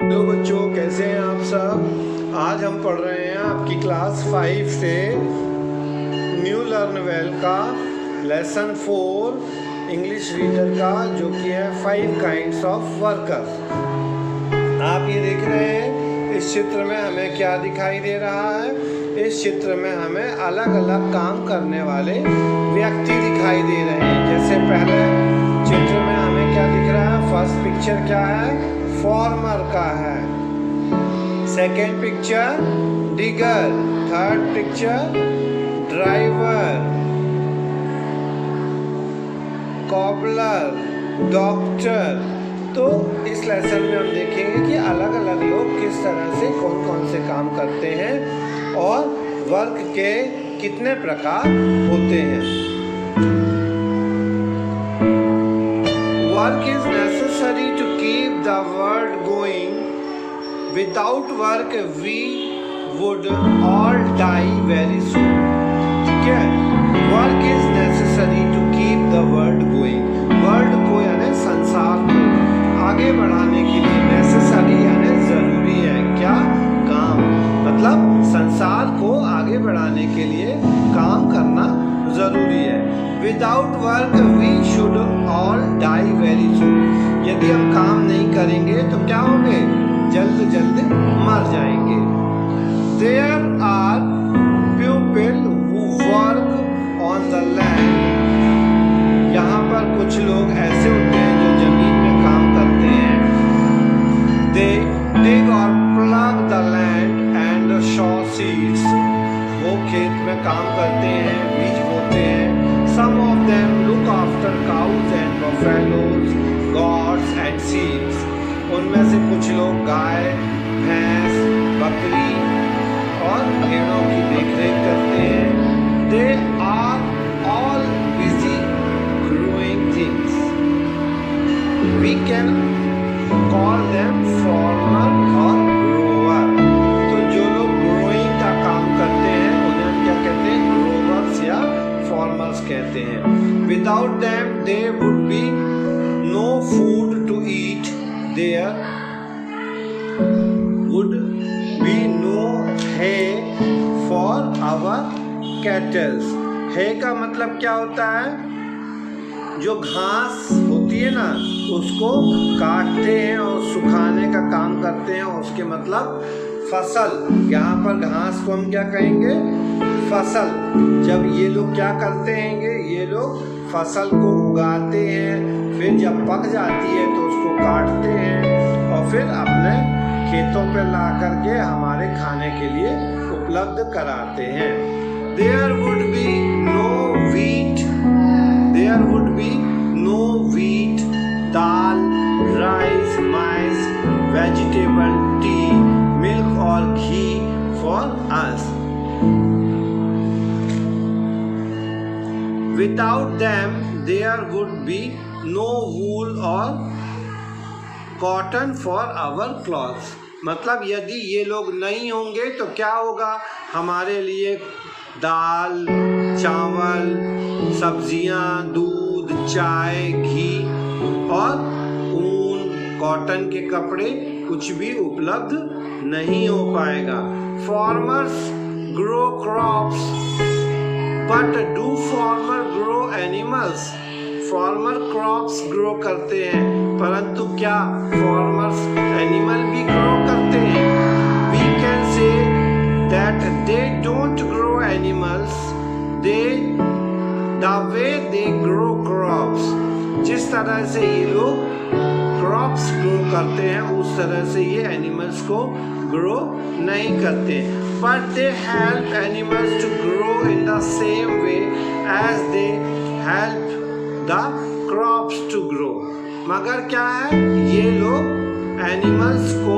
Hello बच्चों, कैसे हैं आप सब। आज हम पढ़ रहे हैं आपकी क्लास 5 से न्यू लर्न वेल का लेसन 4 इंग्लिश रीडर का, जो कि है 5 काइंड्स ऑफ वर्कर्स। आप ये देख रहे हैं, इस चित्र में हमें क्या दिखाई दे रहा है। इस चित्र में हमें अलग अलग काम करने वाले व्यक्ति दिखाई दे रहे हैं। जैसे पहले चित्र में हमें क्या दिख रहा है, फर्स्ट पिक्चर क्या है, फार्मर का है। Second picture digger, third picture driver, cobbler, doctor. तो इस लेसन में हम देखेंगे कि अलग अलग लोग किस तरह से कौन कौन से काम करते हैं और वर्क के कितने प्रकार होते हैं। Work is necessary to keep the world going. Without work we would all die very soon. ठीक है, work is necessary to keep the world going. World को यानी संसार को आगे बढ़ाने के लिए necessary यानी जरूरी है। क्या काम, मतलब संसार को आगे बढ़ाने के लिए काम करना जरूरी है। Without work we should all die very soon. यदि हम काम नहीं करेंगे तो क्या होंगे, जल्द जल्द मर जाएंगे। There are people who work on the land. यहाँ पर कुछ लोग ऐसे होते हैं जो जमीन में काम करते हैं। They dig or plug the land and sow seeds. वो खेत में काम करते हैं, बीज बोते हैं। Some of them look after cows and buffaloes, goats and sheep. उनमें से कुछ लोग गाय, भैंस, बकरी और भेड़ों की देखरेख करते हैं। They are all busy growing things. We can call them farmer or grower. तो जो लोग growing का काम करते हैं उन्हें हम क्या कहते हैं, growers या farmers कहते हैं। Without them there would be no food to eat. There would be no hay for our cattle. hay का मतलब क्या होता है, जो घास होती है ना उसको काटते हैं और सुखाने का काम करते हैं। उसके मतलब फसल। यहाँ पर घास को हम क्या कहेंगे, फसल। जब ये लोग क्या करते हैं, ये लोग फसल को उगाते हैं, फिर जब पक जाती है तो उसको काटते हैं और फिर अपने खेतों पे ला करके हमारे खाने के लिए उपलब्ध कराते हैं। There would be no wheat. There would be no wheat, dal, rice, maize, vegetable, tea, milk or ghee for us. Without them there would be no wool or cotton for our clothes. मतलब यदि ये लोग नहीं होंगे तो क्या होगा, हमारे लिए दाल, चावल, सब्जियां, दूध, चाय, घी और ऊन, कॉटन के कपड़े कुछ भी उपलब्ध नहीं हो पाएगा। Farmers grow crops, but do farmer grow animals? Farmer crops grow करते हैं, परंतु क्या फार्मर्स एनिमल भी ग्रो करते हैं? We can say that they don't grow animals, the way they grow crops. जिस तरह से ये लोग क्रॉप्स ग्रो करते हैं उस तरह से ये एनिमल्स को ग्रो नहीं करते। But they help animals to grow in the same way as they help the crops to grow. मगर क्या है, ये लोग एनिमल्स को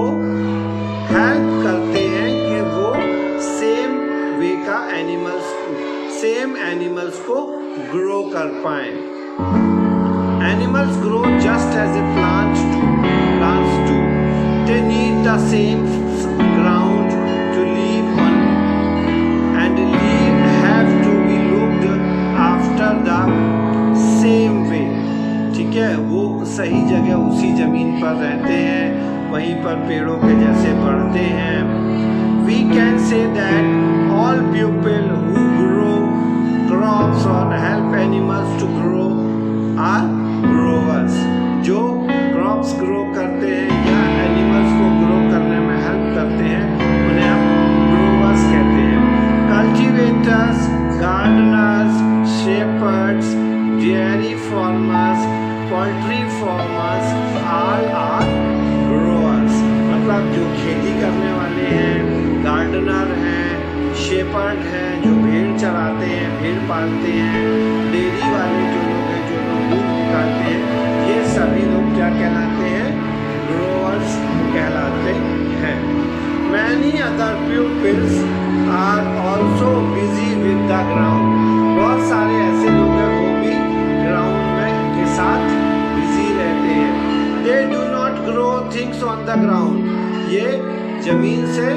हेल्प करते हैं कि वो सेम वे का सेम एनिमल्स को ग्रो कर पाए। Animals grow just as a plants do. They need the same ground to live on and have to be looked after the same way. ठीक है, वो सही जगह उसी जमीन पर रहते हैं, वहीं पर पेड़ों के जैसे बढ़ते हैं। We can say that all people who grow crops or help animals to grow are growers। जो क्रॉप्स ग्रो करते हैं या एनिमल्स को ग्रो करने में हेल्प करते हैं उन्हें हम ग्रोवर्स कहते हैं। Cultivators, gardeners, shepherds, dairy farmers, poultry farmers all are growers. मतलब जो खेती करने वाले हैं, गार्डनर हैं, शेपर्ड हैं जो भेड़ चराते हैं, भेड़ पालते हैं, डेयरी वाले जो लोग हैं जो लोग दूध निकालते हैं, ये सभी लोग क्या कहलाते हैं? ग्रोवर्स कहलाते हैं। Many other pupils are also busy with the ground। बहुत सारे ऐसे लोग हैं वो भी ग्राउंड में के साथ बिजी रहते हैं। They do not grow things on the ground। ये जमीन से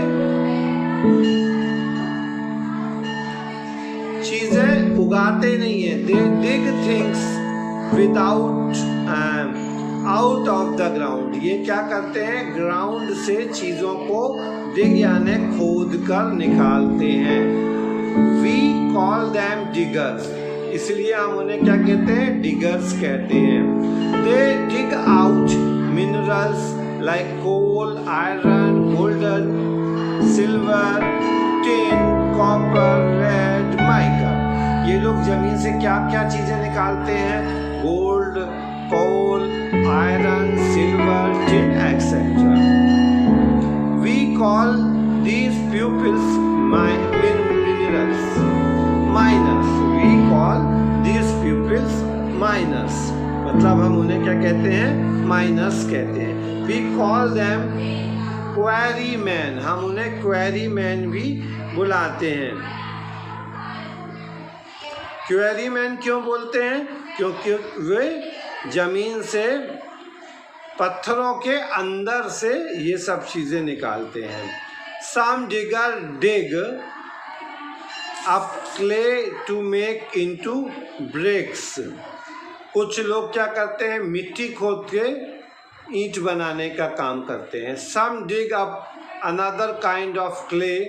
चीजें उगाते नहीं है। They dig things without out of the ground। ये क्या करते हैं? ग्राउंड से चीजों को डिग यानी खोद कर निकालते हैं। We call them diggers। इसलिए हम उन्हें क्या कहते हैं? डिगर्स कहते हैं। They dig out minerals like coal, iron, golden, silver, tin, copper, lead, mica। ये लोग जमीन से क्या क्या चीजें निकालते हैं? Gold, coal, iron, silver, tin, etcetera. We call these pupils minerals, miners। We call these pupils miners। मतलब हम उन्हें क्या कहते हैं? माइनर्स कहते हैं। We call them quarrymen। हम उन्हें quarrymen भी बुलाते हैं। क्वेरीमैन क्यों बोलते हैं? क्योंकि वे जमीन से पत्थरों के अंदर से ये सब चीजें निकालते हैं। Some digger dig up clay to make into bricks। कुछ लोग क्या करते हैं? मिट्टी खोद के ईंट बनाने का काम करते हैं। Some dig up another kind of clay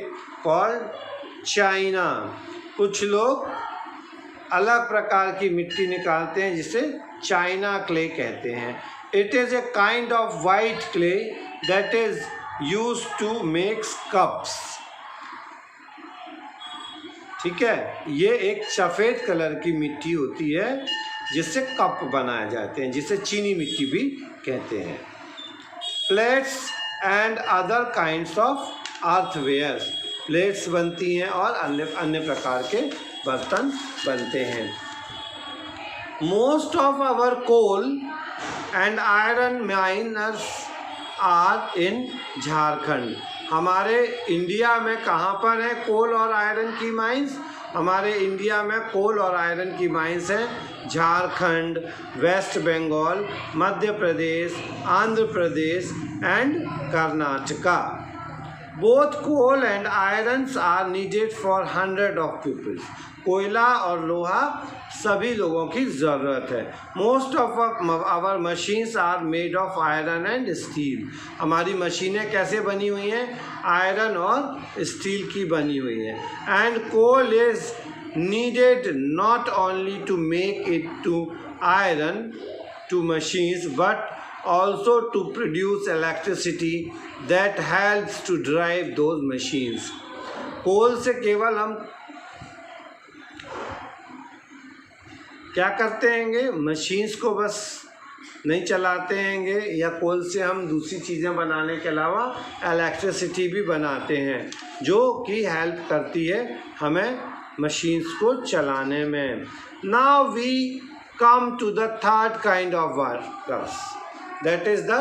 called china। कुछ लोग अलग प्रकार की मिट्टी निकालते हैं जिसे चाइना क्ले कहते हैं। It is a kind of white clay that is used to make cups. ठीक है, ये एक सफ़ेद कलर की मिट्टी होती है जिससे कप बनाए जाते हैं, जिसे चीनी मिट्टी भी कहते हैं। Plates and other kinds of earthwares. Plates बनती हैं और अन्य प्रकार के बर्तन बनते हैं। Most of our coal and iron miners are in Jharkhand. हमारे इंडिया में कहाँ पर है कोल और आयरन की माइंस? हमारे इंडिया में कोल और आयरन की माइंस हैं Jharkhand, West Bengal, Madhya Pradesh, Andhra Pradesh and Karnataka. Both coal and irons are needed for 100 of peoples. कोयला और लोहा सभी लोगों की ज़रूरत है। Most of our machines are made of iron and steel. हमारी मशीनें कैसे बनी हुई हैं? आयरन और स्टील की बनी हुई हैं। And coal is needed not only to make it to iron to machines but also to produce electricity that helps to drive those machines। कोल से केवल हम क्या करते हैंगे? मशीन्स को बस नहीं चलाते हैंगे, या कोल से हम दूसरी चीज़ें बनाने के अलावा इलेक्ट्रिसिटी भी बनाते हैं जो कि हेल्प करती है हमें मशीन्स को चलाने में। Now we come to the third kind of workers that is the.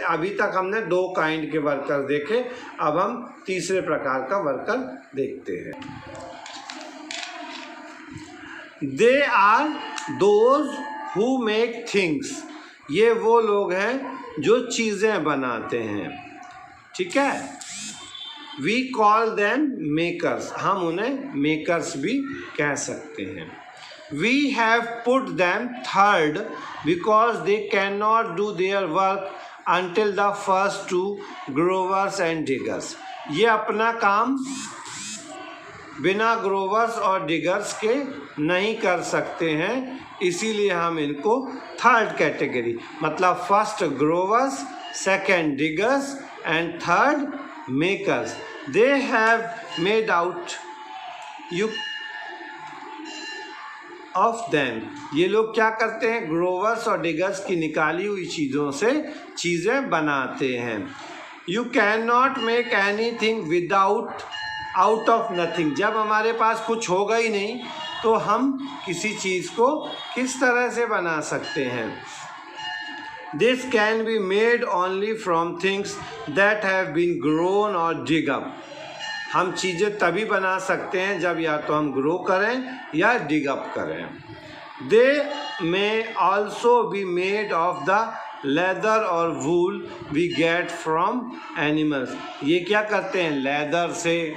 अभी तक हमने 2 काइंड के वर्कर देखे, अब हम तीसरे प्रकार का वर्कर देखते हैं। They are those who make things. ये वो लोग हैं जो चीज़ें बनाते हैं। ठीक है, वी कॉल देम मेकर्स। हम उन्हें मेकर्स भी कह सकते हैं। We have put them third because they cannot do their work until the first two growers and diggers. ये अपना काम बिना ग्रोवर्स और डिगर्स के नहीं कर सकते हैं, इसीलिए हम इनको थर्ड कैटेगरी मतलब first growers, second diggers and third makers. They have made out you of them. ये लोग क्या करते हैं, ग्रोवर्स और डिगर्स की निकाली हुई चीज़ों से चीज़ें बनाते हैं. You can not make any thing without out of nothing. जब हमारे पास कुछ होगा ही नहीं तो हम किसी चीज़ को किस तरह से बना सकते हैं. This can be made only from things that have been grown और डिग अप. हम चीज़ें तभी बना सकते हैं जब या तो हम ग्रो करें या डिग अप करें. They may also be made of the leather और wool we get from animals. ये क्या करते हैं, लेदर से,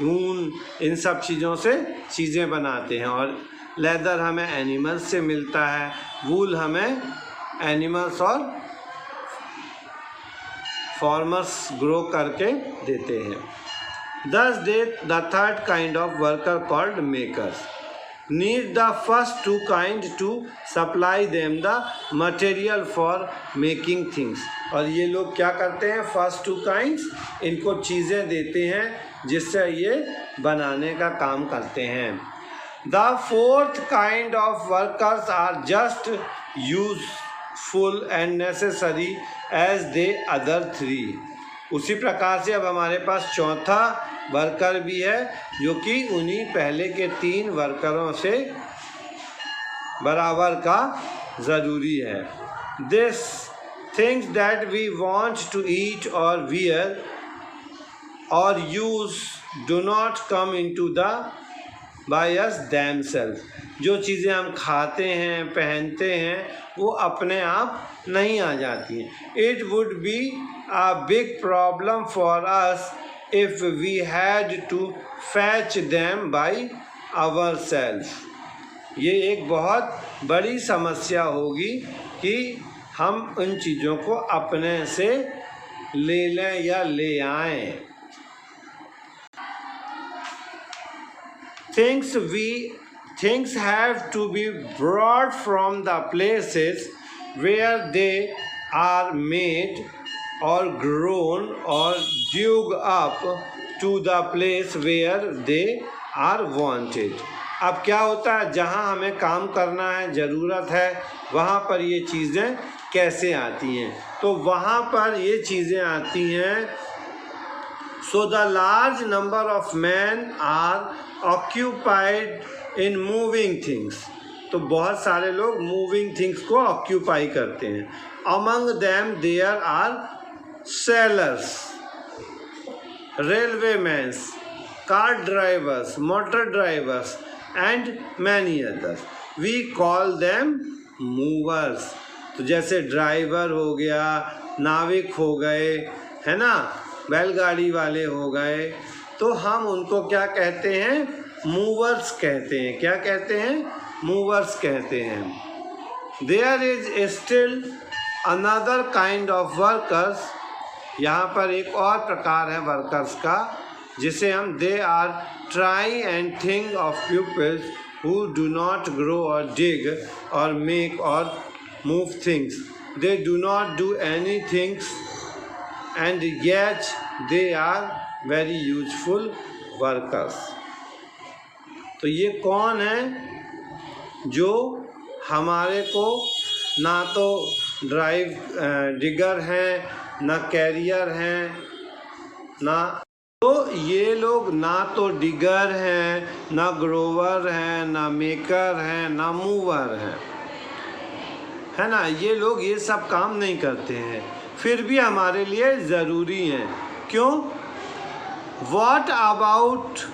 ऊन, इन सब चीज़ों से चीज़ें बनाते हैं. और लेदर हमें एनिमल्स से मिलता है, वूल हमें एनिमल्स और फार्मर्स ग्रो करके देते हैं. Thus the third kind of worker called makers need the first two kind to supply them the material for making things. और ये लोग क्या करते हैं, फर्स्ट टू काइंड्स इनको चीज़ें देते हैं जिससे ये बनाने का काम करते हैं. The fourth kind of workers are just useful and necessary as the other three. उसी प्रकार से अब हमारे पास चौथा वर्कर भी है जो कि उन्हीं पहले के तीन वर्करों से बराबर का ज़रूरी है. This things that we want to eat और वियर और use do not come into the by us themself. जो चीज़ें हम खाते हैं, पहनते हैं, वो अपने आप नहीं आ जाती हैं. It would be a big problem for us if we had to fetch them by ourselves. ये एक बहुत बड़ी समस्या होगी कि हम उन चीज़ों को अपने से ले लें या ले आएं. Things have to be brought from the places where they are made or grown or dug up to the place where they are wanted. अब क्या होता है, जहाँ हमें काम करना है, ज़रूरत है, वहाँ पर ये चीज़ें कैसे आती हैं, तो वहाँ पर ये चीज़ें आती हैं. So the large number of man are occupied in moving things. तो बहुत सारे लोग मूविंग थिंग्स को ऑक्यूपाई करते हैं. Among them there are sailors, railwaymen, car drivers, motor drivers and many others. We call them movers. तो जैसे driver हो गया, नाविक हो गए, है ना, बैलगाड़ी वाले हो गए, तो हम उनको क्या कहते हैं, मूवर्स कहते हैं. क्या कहते हैं, मूवर्स कहते हैं. There is still another kind of workers. यहाँ पर एक और प्रकार है वर्कर्स का जिसे हम they are try and think of peoples who do not grow और डिग और मेक और move things. They do not do any things and yet they are very useful workers. तो ये कौन है जो हमारे को ना तो डिगर हैं, ना कैरियर हैं, ना, तो ये लोग ना तो डिगर हैं, ना ग्रोवर हैं, ना मेकर हैं, ना मूवर हैं, है ना. ये लोग ये सब काम नहीं करते हैं, फिर भी हमारे लिए ज़रूरी हैं. क्यों? What about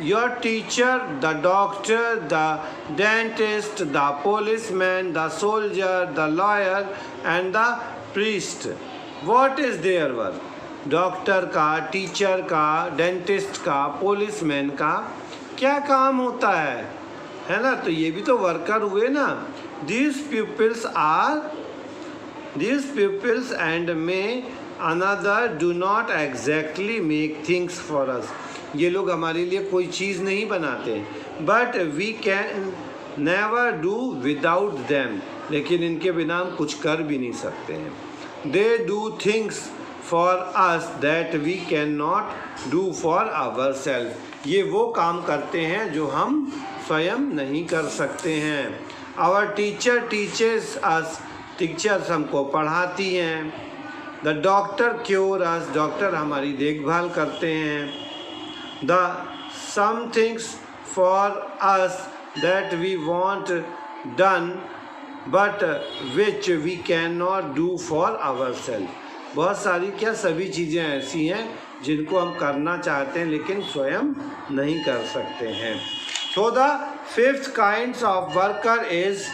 your teacher, the doctor, the dentist, the policeman, the soldier, the lawyer and the priest? What is their work? Doctor का, टीचर का, डेंटिस्ट का, पुलिसमैन का क्या काम होता है ना. तो ये भी तो वर्कर हुए ना. These pupils are These pupils and may another do not exactly make things for us. ये लोग हमारे लिए कोई चीज़ नहीं बनाते, but we can never do without them. लेकिन इनके बिना हम कुछ कर भी नहीं सकते हैं. They do things for us that we cannot do for ourselves. ये वो काम करते हैं जो हम स्वयं नहीं कर सकते हैं. Our teacher teaches us. Teachers हमको पढ़ाती हैं. The doctor cure us. Doctor हमारी देखभाल करते हैं. The some things for us that we want done but which we cannot do for ourselves. बहुत सारी क्या सभी चीज़ें ऐसी हैं जिनको हम करना चाहते हैं लेकिन स्वयं नहीं कर सकते हैं. So the fifth kinds of worker is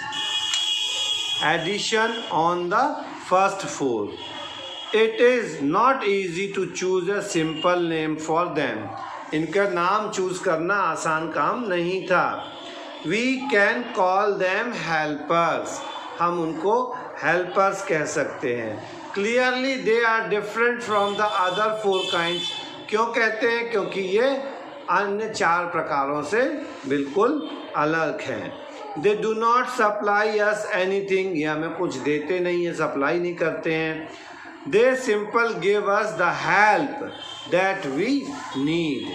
addition on the first four. It is not easy to choose a simple name for them. इनका नाम चूज करना आसान काम नहीं था. We can call them helpers. हम उनको helpers कह सकते हैं. Clearly they are different from the other four kinds. क्यों कहते हैं? क्योंकि ये अन्य 4 प्रकारों से बिल्कुल अलग हैं. They do not supply us anything. ये हमें कुछ देते नहीं है, सप्लाई नहीं करते हैं. They simply give us the help that we need.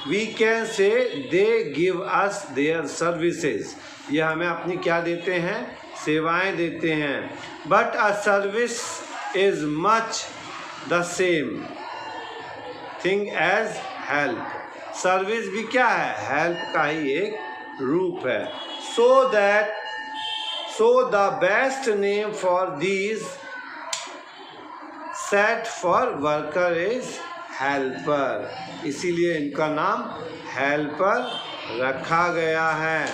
We can say they give us their services. ये हमें अपनी क्या देते हैं? सेवाएं देते हैं. But a service is much the same thing as help. Service भी क्या है? हेल्प का ही एक रूप है. So the best name for these set for worker is helper. इसीलिए इनका नाम हेल्पर रखा गया है.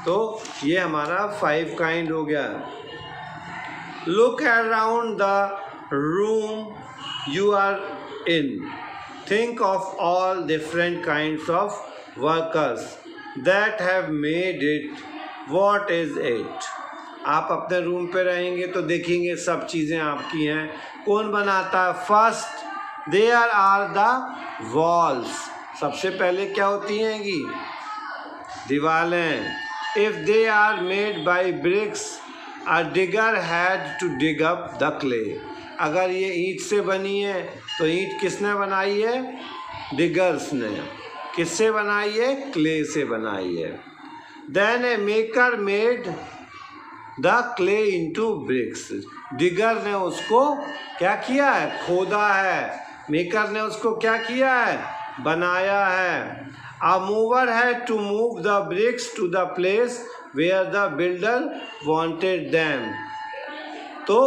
तो ये हमारा 5 काइंड हो गया. Look around the room you are in. Think of all different kinds of workers that have made it. What is it? आप अपने रूम पे रहेंगे तो देखेंगे सब चीज़ें आपकी हैं. कौन बनाता है? First there are the walls. सबसे पहले क्या होती हैं? दीवारें. If they are made by bricks a digger had to dig up the clay. अगर ये ईंट से बनी है तो ईंट किसने बनाई है? डिगर्स ने. किससे बनाई है? क्ले से बनाई है. Then a maker made the clay into bricks. Digger ने उसको क्या किया है? खोदा है. मेकर ने उसको क्या किया है? बनाया है. अ मूवर है to move the bricks to the place where the builder wanted them. तो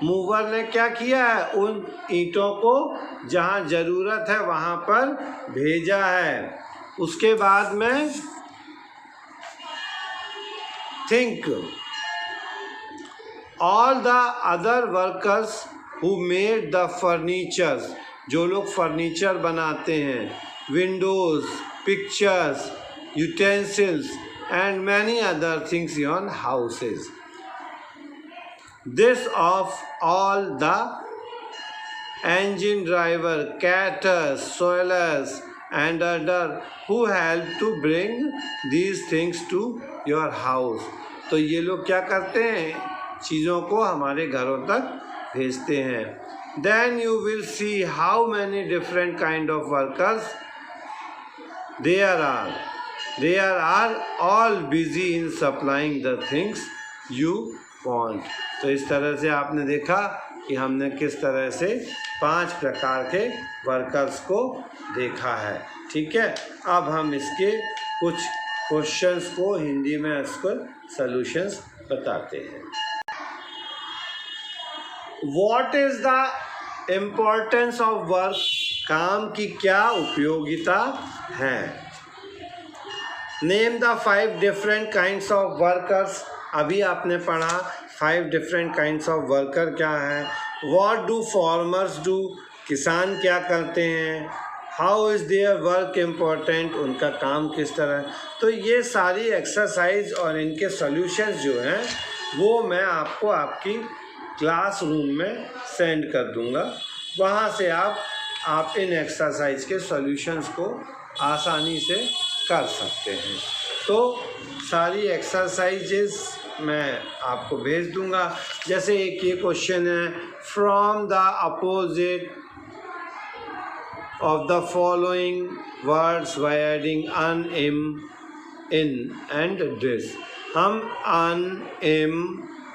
मूवर ने क्या किया है? उन ईंटों को जहाँ ज़रूरत है वहाँ पर भेजा है. उसके बाद में think all the other workers who made the furnitures. जो लोग फर्नीचर बनाते हैं, Windows, pictures, utensils and many other things in houses. This of all the engine driver, caterers, soilers and other who help to bring these things to your house. तो ये लोग क्या करते हैं? चीज़ों को हमारे घरों तक भेजते हैं. Then you will see how many different kind of workers there are. They are all busy in supplying the things you want. तो इस तरह से आपने देखा कि हमने किस तरह से 5 प्रकार के वर्कर्स को देखा है. ठीक है. अब हम इसके कुछ क्वेश्चंस को हिंदी में इसको सॉल्यूशंस बताते हैं. What is the importance of work. काम की क्या उपयोगिता है. Name the 5 different kinds of workers. अभी आपने पढ़ा 5 डिफरेंट काइंड्स ऑफ वर्कर क्या है. What do farmers do. किसान क्या करते हैं. How is their work important. उनका काम किस तरह. तो ये सारी एक्सरसाइज और इनके सॉल्यूशंस जो हैं वो मैं आपको आपकी क्लासरूम में सेंड कर दूंगा। वहाँ से आप इन एक्सरसाइज के सॉल्यूशंस को आसानी से कर सकते हैं। तो सारी एक्सरसाइजेस मैं आपको भेज दूंगा। जैसे एक ये क्वेश्चन है, from the opposite of the following words by adding an, im, in and this। हम an, im,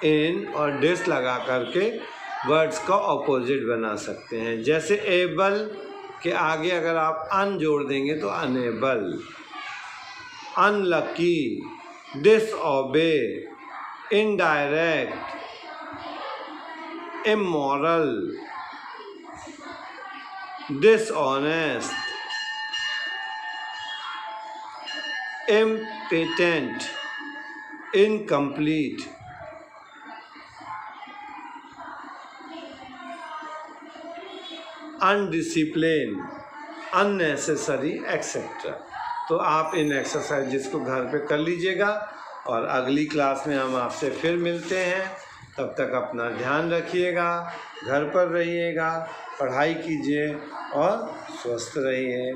in और this लगा करके वर्ड्स का ऑपोजिट बना सकते हैं। जैसे एबल के आगे अगर आप अन जोड़ देंगे तो unable, unlucky, disobey, indirect, immoral, dishonest, impotent, incomplete, undisciplined, unnecessary, etc। तो आप इन एक्सरसाइजेस को घर पे कर लीजिएगा और अगली क्लास में हम आपसे फिर मिलते हैं। तब तक अपना ध्यान रखिएगा, घर पर रहिएगा, पढ़ाई कीजिए और स्वस्थ रहिए।